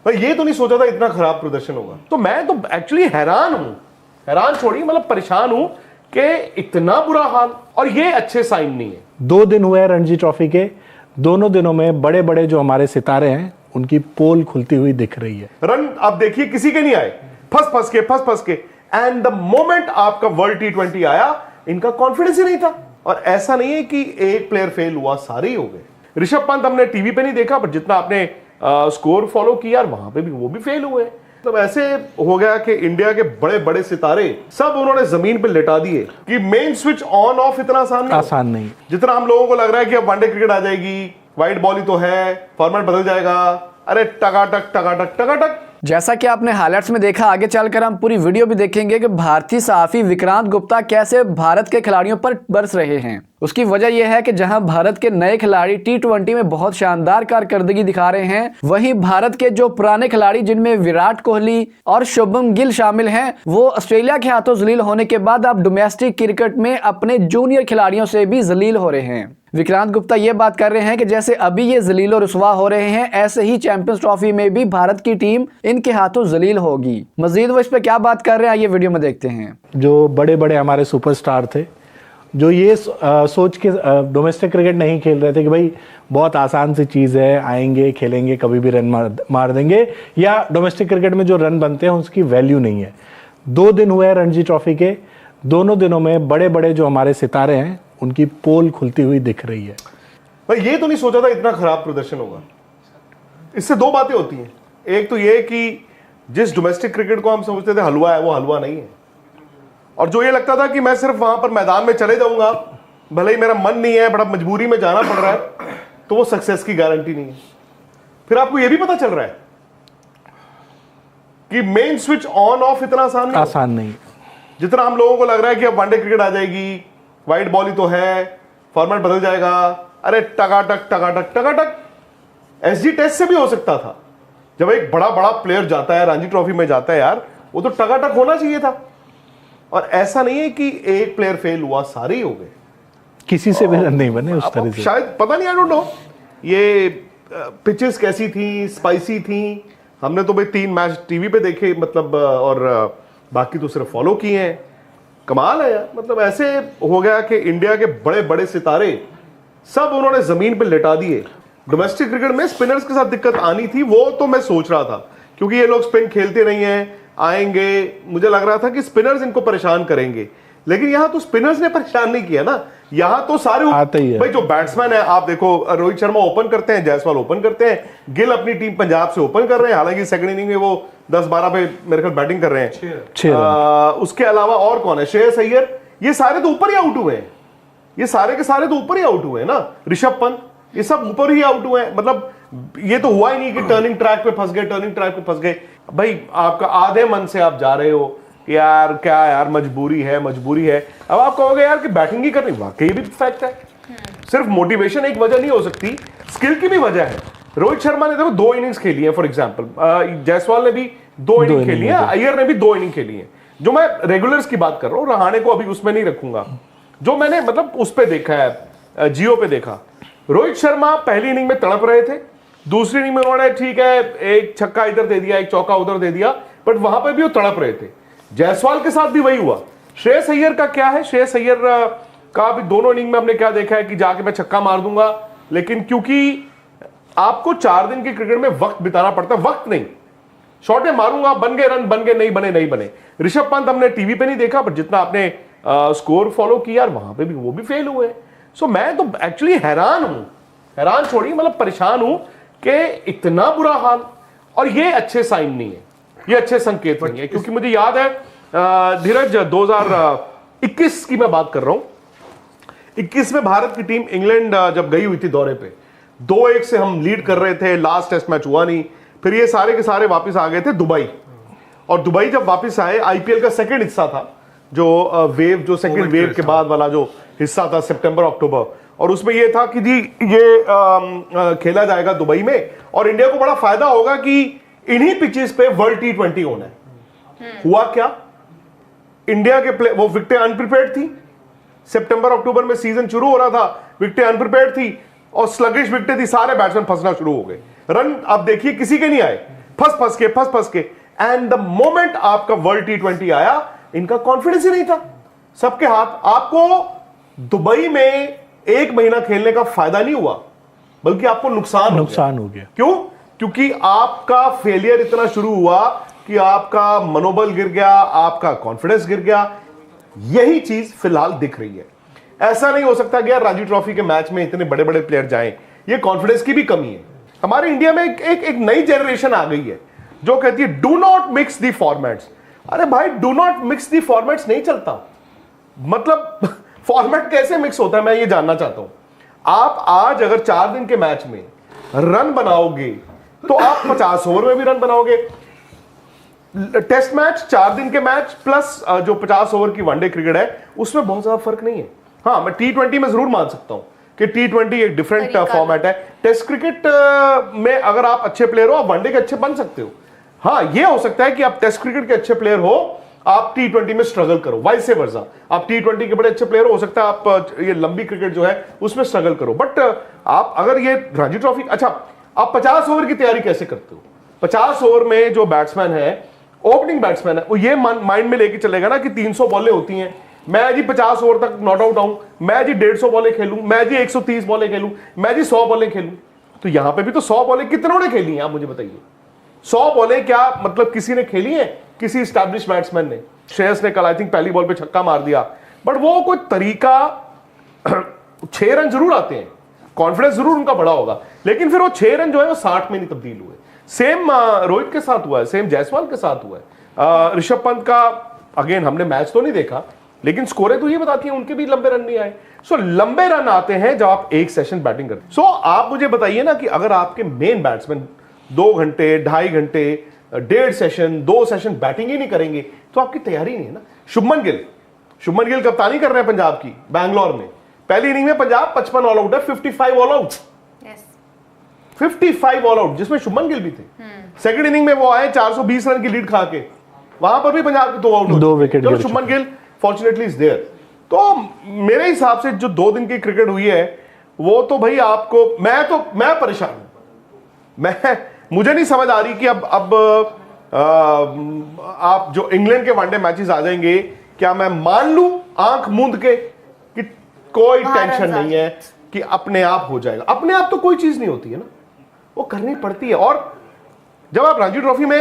भाई ये तो नहीं सोचा था इतना खराब प्रदर्शन होगा। तो मैं तो एक्चुअली हैरान हूं, हैरान छोड़िए मतलब परेशान हूं कि इतना बुरा हाल, और ये अच्छे साइन नहीं है। 2 दिन हुए रणजी ट्रॉफी के, दोनों दिनों में बड़े बड़े जो हमारे सितारे हैं उनकी पोल खुलती हुई दिख रही है। रन आप देखिए किसी के नहीं आए, फंस फंस के एंड द मोमेंट आपका वर्ल्ड T20 आया, इनका कॉन्फिडेंस ही नहीं था। और ऐसा नहीं है कि एक प्लेयर फेल हुआ, सारे ही हो गए। ऋषभ पंत हमने टीवी पे नहीं देखा, पर जितना आपने स्कोर फॉलो किया वहां पे भी वो भी फेल हुए। मतलब ऐसे हो गया कि इंडिया के बड़े बड़े सितारे सब उन्होंने जमीन पे लिटा दिए कि मेन स्विच ऑन ऑफ इतना आसान नहीं। जितना हम लोगों को लग रहा है कि अब वनडे क्रिकेट आ जाएगी, वाइट बॉल ही तो है, फॉर्मेट बदल जाएगा, अरे टकाटक टकाटक टकाटक। जैसा कि आपने हाइलाइट्स में देखा, आगे चलकर हम पूरी वीडियो भी देखेंगे कि भारतीय सहाफी विक्रांत गुप्ता कैसे भारत के खिलाड़ियों पर बरस रहे हैं। उसकी वजह यह है कि जहां भारत के नए खिलाड़ी T20 में बहुत शानदार कारकर्दगी दिखा रहे हैं, वहीं भारत के जो पुराने खिलाड़ी जिनमें विराट कोहली और शुभमन गिल शामिल हैं, वो ऑस्ट्रेलिया के हाथों जलील होने के बाद अब डोमेस्टिक क्रिकेट में अपने जूनियर खिलाड़ियों से भी जलील हो रहे हैं। विक्रांत गुप्ता ये बात कर रहे हैं कि जैसे अभी ये जलील और रुसवा हो रहे हैं, ऐसे ही चैंपियंस ट्रॉफी में भी भारत की टीम इनके हाथों जलील होगी। मजीद वो इस पे क्या बात कर रहे हैं, ये वीडियो में देखते हैं। जो बड़े बड़े हमारे सुपरस्टार थे, जो ये सोच के डोमेस्टिक क्रिकेट नहीं खेल रहे थे कि भाई बहुत आसान सी चीज़ है, आएंगे खेलेंगे कभी भी रन मार देंगे, या डोमेस्टिक क्रिकेट में जो रन बनते हैं उसकी वैल्यू नहीं है। 2 दिन हुए रणजी ट्रॉफी के, दोनों दिनों में बड़े बड़े जो हमारे सितारे हैं उनकी पोल खुलती हुई दिख रही है। भाई ये तो नहीं सोचा था इतना खराब प्रदर्शन होगा। इससे 2 बातें होती हैं, एक तो ये कि जिस डोमेस्टिक क्रिकेट को हम समझते थे हलवा है, वो हलवा नहीं है। और जो ये लगता था कि मैं सिर्फ वहां पर मैदान में चले जाऊंगा, भले ही मेरा मन नहीं है, बड़ा मजबूरी में जाना पड़ रहा है, तो वो सक्सेस की गारंटी नहीं है। फिर आपको ये भी पता चल रहा है कि मेन स्विच ऑन ऑफ इतना आसान नहीं। जितना हम लोगों को लग रहा है कि अब वनडे क्रिकेट आ जाएगी, वाइट बॉल ही तो है, फॉर्मेट बदल जाएगा, अरे टकाटक टकाटक टकाटक। एसजी टेस्ट से भी हो सकता था। जब एक बड़ा बड़ा प्लेयर जाता है, रणजी ट्रॉफी में जाता है यार, वो तो टकाटक होना चाहिए था। और ऐसा नहीं है कि एक प्लेयर फेल हुआ, सारे ही हो गए, किसी से भी रन नहीं बने उस तरह से। शायद पता नहीं, आई डोंट नो ये पिचेस कैसी थी, स्पाइसी थी। हमने तो भाई 3 मैच टीवी पे देखे, मतलब और बाकी तो सिर्फ फॉलो किए हैं। कमाल है यार। मतलब ऐसे हो गया कि इंडिया के बड़े बड़े सितारे सब उन्होंने जमीन पे लिटा दिए। डोमेस्टिक क्रिकेट में स्पिनर्स के साथ दिक्कत आनी थी, वो तो मैं सोच रहा था, क्योंकि ये लोग स्पिन खेलते नहीं है, आएंगे, मुझे लग रहा था कि स्पिनर्स इनको परेशान करेंगे। लेकिन यहां तो स्पिनर्स ने परेशान नहीं किया ना, यहां तो सारे आते ही है। भाई जो बैट्समैन है, आप देखो रोहित शर्मा ओपन करते हैं, जायसवाल ओपन करते हैं, गिल अपनी टीम पंजाब से ओपन कर रहे हैं, हालांकि सेकंड इनिंग में वो 10-12 पे मेरे ख्याल बैटिंग कर रहे हैं। उसके अलावा और कौन है, श्रेयस अय्यर, ये सारे तो ऊपर ही आउट हुए हैं। ये सारे के सारे तो ऊपर ही आउट हुए हैं ना। ऋषभ पंत, ये सब ऊपर ही आउट हुए हैं। मतलब ये तो हुआ ही नहीं कि टर्निंग ट्रैक पे फंस गए। भाई आपका आधे मन से आप जा रहे हो कि यार क्या यार, मजबूरी है। अब आप कहोगे यार कि बैटिंग ही करनी, वाकई भी फैक्ट है। सिर्फ मोटिवेशन एक वजह नहीं हो सकती, स्किल की भी वजह है। रोहित शर्मा ने देखो 2 इनिंग्स खेली है फॉर एग्जांपल, जायसवाल ने भी 2 इनिंग खेली है, अय्यर ने भी 2 इनिंग खेली है। जो मैं रेगुलर्स की बात कर रहा हूं, रहाणे को अभी उसमें नहीं रखूंगा। जो मैंने मतलब उस पे देखा है, जियो पे देखा, रोहित शर्मा पहली इनिंग में तड़प रहे थे, दूसरी इनिंग में उन्होंने ठीक है एक छक्का इधर दे दिया, एक चौका उधर दे दिया, बट वहां पर भी वो तड़प रहे थे। जायसवाल के साथ भी वही हुआ। श्रेयस अय्यर का क्या है, श्रेयस अय्यर का भी दोनों इनिंग में हमने क्या देखा है कि जाके मैं छक्का मार दूंगा, लेकिन क्योंकि आपको 4 दिन के क्रिकेट में वक्त बिताना पड़ता है, वक्त नहीं, शॉटे मारूंगा, बन गए रन, बन गए, नहीं बने। ऋषभ पंत हमने टीवी पे नहीं देखा, बट जितना आपने स्कोर फॉलो किया वहां पे भी वो भी फेल हुए। सो मैं तो एक्चुअली हैरान हूं, हैरान छोड़िए मतलब परेशान हूं कि इतना बुरा हाल। और ये अच्छे साइन नहीं है, ये अच्छे संकेत नहीं है, क्योंकि मुझे याद है धीरज 2021 की मैं बात कर रहा हूं। 21 में भारत की टीम इंग्लैंड जब गई हुई थी दौरे पे, 2-1 से हम लीड कर रहे थे, लास्ट टेस्ट मैच हुआ नहीं, फिर ये सारे के सारे वापस आ गए थे दुबई। और दुबई जब वापस आए, आईपीएल का सेकंड हिस्सा था, जो वेव, जो सेकंड वेव के बाद वाला जो हिस्सा था, सितंबर अक्टूबर, और उसमें ये था कि जी ये खेला जाएगा दुबई में, और इंडिया को बड़ा फायदा होगा कि इन्हीं पिचेस पे वर्ल्ड T20 होना है। हुआ क्या, इंडिया के वो विकेटें अनप्रिपेयर्ड थी, सितंबर अक्टूबर में सीजन शुरू हो रहा था, विकेटें अनप्रिपेयर्ड थी और स्लगिश विकेटें थी, सारे बैट्समैन फंसना शुरू हो गए। रन आप देखिए किसी के नहीं आए, फंस फंस के एंड द मोमेंट आपका वर्ल्ड T20 आया, इनका कॉन्फिडेंस ही नहीं था। सबके हाथ, आपको दुबई में 1 महीना खेलने का फायदा नहीं हुआ, बल्कि आपको नुकसान हो गया। क्यों? क्योंकि आपका फेलियर इतना शुरू हुआ कि आपका मनोबल गिर गया, आपका कॉन्फिडेंस गिर गया। यही चीज फिलहाल दिख रही है। ऐसा नहीं हो सकता कि यार रणजी ट्रॉफी के मैच में इतने बड़े बड़े प्लेयर जाएं, ये कॉन्फिडेंस की भी कमी है। हमारे इंडिया में एक नई जनरेशन आ गई है जो कहती है do not mix the formats. अरे भाई, do not mix the formats नहीं चलता। मतलब फॉर्मेट कैसे मिक्स होता है, मैं ये जानना चाहता हूं। आप आज अगर 4 दिन के मैच में रन बनाओगे तो आप 50 ओवर में भी रन बनाओगे। टेस्ट मैच, 4 दिन के मैच प्लस जो 50 ओवर की वनडे क्रिकेट है, उसमें बहुत ज्यादा फर्क नहीं है। हाँ, मैं T20 में जरूर मान सकता हूं कि T20 एक डिफरेंट फॉर्मेट है। टेस्ट क्रिकेट में अगर आप अच्छे प्लेयर हो, आप वनडे के अच्छे बन सकते हो। हाँ, ये हो सकता है कि आप टेस्ट क्रिकेट के अच्छे प्लेयर हो, आप T20 में स्ट्रगल करो, वाइस वर्सा। आप T20 के बड़े अच्छे प्लेयर हो सकता है आप ये लंबी क्रिकेट जो है उसमें स्ट्रगल करो। बट आप अगर ये रणजी ट्रॉफी, अच्छा, आप 50 ओवर की तैयारी कैसे करते हो? 50 ओवर में जो बैट्समैन है, ओपनिंग बैट्समैन है, वो ये माइंड में लेके चलेगा ना कि 300 बॉलें होती हैं, मैं जी 50 ओवर तक नॉट आउट आऊं, मैं जी 150 बॉलें खेलूं, मैं जी 130 बॉलें खेलूं, मैं जी 100 बॉलें खेलूं। तो यहां पे भी तो 100 बॉलें कितनों ने खेली हैं, आप मुझे बताइए। 100 बॉलें क्या मतलब किसी ने खेली है? किसी एस्टैब्लिश बैट्समैन ने। श्रेयस ने कल आई थिंक पहली बॉल पे छक्का मार दिया, बट वो कोई तरीका 6 रन जरूर आते हैं, कॉन्फिडेंस जरूर उनका बड़ा होगा, लेकिन फिर वो 6 रन जो है वो 60 में नहीं तब्दील हुए। सेम रोहित के साथ हुआ है, सेम जायसवाल के साथ हुआ है। ऋषभ पंत का अगेन हमने मैच तो नहीं देखा, लेकिन स्कोरें तो ये बताती हैं उनके भी लंबे रन नहीं आए। सो लंबे रन आते हैं जब आप एक सेशन बैटिंग करते हैं। सो आप मुझे बताइए ना कि अगर आपके मेन बैट्समैन 2 घंटे, 2.5 घंटे, 1.5 सेशन, 2 सेशन बैटिंग ही नहीं करेंगे तो आपकी तैयारी नहीं है ना। शुभमन गिल कप्तानी कर रहे हैं पंजाब की बैंगलोर में। पहली इनिंग में पंजाब 55 ऑल आउट है, 55 ऑल आउट, 55 ऑल आउट, जिसमें शुभमन गिल भी थे। सेकंड इनिंग में वो आए 420 रन की लीड खा के, वहां पर भी पंजाब के 2 out, 2 wicket. Shubman Gill fortunately is there. तो मेरे हिसाब से जो 2 दिन की क्रिकेट हुई है वो तो भाई आपको, मैं परेशान हूं। मुझे नहीं समझ आ रही कि अब आप जो इंग्लैंड के वनडे मैचेस आ जाएंगे, क्या मैं मान लूं आंख मूंद के कि कोई टेंशन नहीं है कि अपने आप हो जाएगा? अपने आप तो कोई चीज नहीं होती है ना, वो करनी पड़ती है। और जब आप रणजी ट्रॉफी में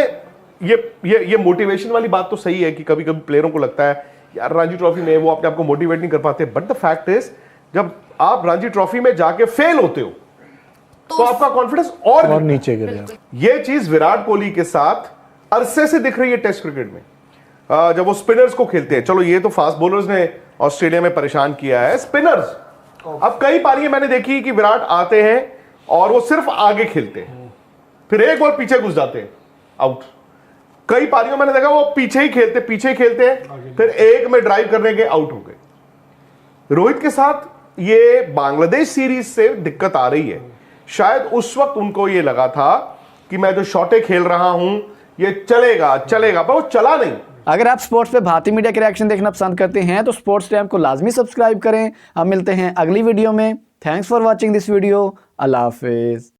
ये मोटिवेशन वाली बात तो सही है कि कभी कभी प्लेयरों को लगता है यार रणजी ट्रॉफी में वो अपने आप को मोटिवेट नहीं कर पाते, बट द फैक्ट इज जब आप रणजी ट्रॉफी में जाके फेल होते हो तो आपका कॉन्फिडेंस और नीचे गिर जाता। ये चीज विराट कोहली के साथ अरसे से दिख रही है टेस्ट क्रिकेट में। जब वो स्पिनर्स को खेलते हैं, चलो ये तो फास्ट बॉलर्स ने ऑस्ट्रेलिया में परेशान किया है, स्पिनर्स अब कई पारियां मैंने देखी कि विराट आते हैं और वो सिर्फ आगे खेलते हैं, फिर एक बॉल पीछे घुस जाते हैं, आउट। कई पारियों मैंने देखा वो पीछे ही खेलते हैं, फिर एक में ड्राइव करने के आउट हो गए। रोहित के साथ ये बांग्लादेश सीरीज से दिक्कत आ रही है। शायद उस वक्त उनको ये लगा था कि मैं जो शॉटे खेल रहा हूं ये चलेगा, पर वो चला नहीं। अगर आप स्पोर्ट्स पे भारतीय मीडिया के रिएक्शन देखना पसंद करते हैं तो स्पोर्ट्स टाइम को लाजमी सब्सक्राइब करें। अब मिलते हैं अगली वीडियो में। Thanks for watching this video. Allah Hafiz.